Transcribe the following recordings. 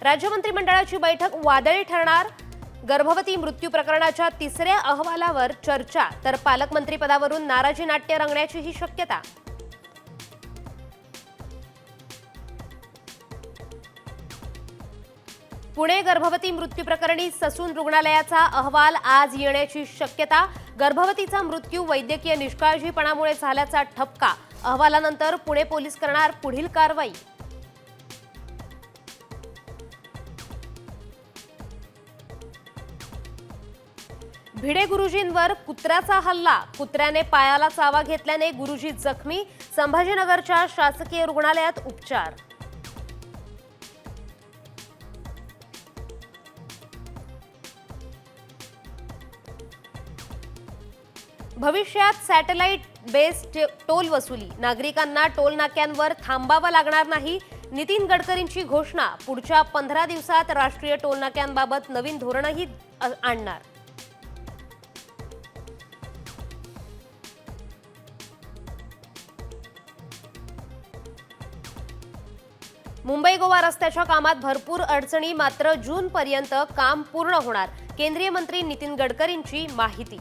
राज्य मंत्रिमंडळाची बैठक वादळी ठरणार। गर्भवती मृत्यू प्रकरणाच्या तिसऱ्या अहवालावर चर्चा, तर पालकमंत्री पदावरून नाराजी नाट्य रंगण्याचीही शक्यता। पुणे गर्भवती मृत्यू प्रकरणी ससून रुग्णालयाचा अहवाल आज येण्याची शक्यता। गर्भवतीचा मृत्यू वैद्यकीय निष्काळजीपणामुळे झाल्याचा ठपका। अहवालानंतर पुणे पोलीस करणार पुढील कारवाई। भिडे गुरुजींवर कुत्र्याचा हल्ला। कुत्र्याने पायाला चावा घेतल्याने गुरुजी जखमी। संभाजीनगरच्या शासकीय रुग्णालयात उपचार। भविष्यात सॅटेलाइट बेस्ड टोल वसुली। नागरिकांना टोल नाक्यांवर थांबावं लागणार नाही। नितीन गडकरींची घोषणा। पुढच्या 15 दिवसात राष्ट्रीय टोल नाक्यांबाबत नवीन धोरणही आणणार। मुंबई गोवा रस्त्याच्या कामात भरपूर अडचणी, मात्र जून पर्यंत काम पूर्ण होणार। केंद्रीय मंत्री नितीन गडकरींची माहिती।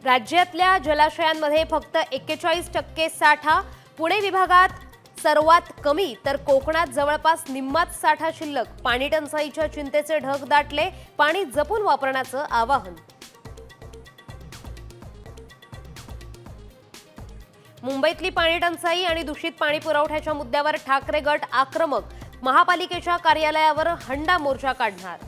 राज्यातल्या जलाशयांमध्ये फक्त 41% साठा। पुणे विभागात सर्वात कमी, तर कोकणात जवळपास निम्माच साठा शिल्लक। पाणी टंचाईच्या चिंतेचे ढग दाटले। पाणी जपून वापरण्याचं आवाहन। मुंबईतली पाणी टंचाई आणि दूषित पाणी पुरवठ्याच्या मुद्द्यावर ठाकरे गट आक्रमक। महापालिकेच्या कार्यालयावर हंडा मोर्चा काढणार।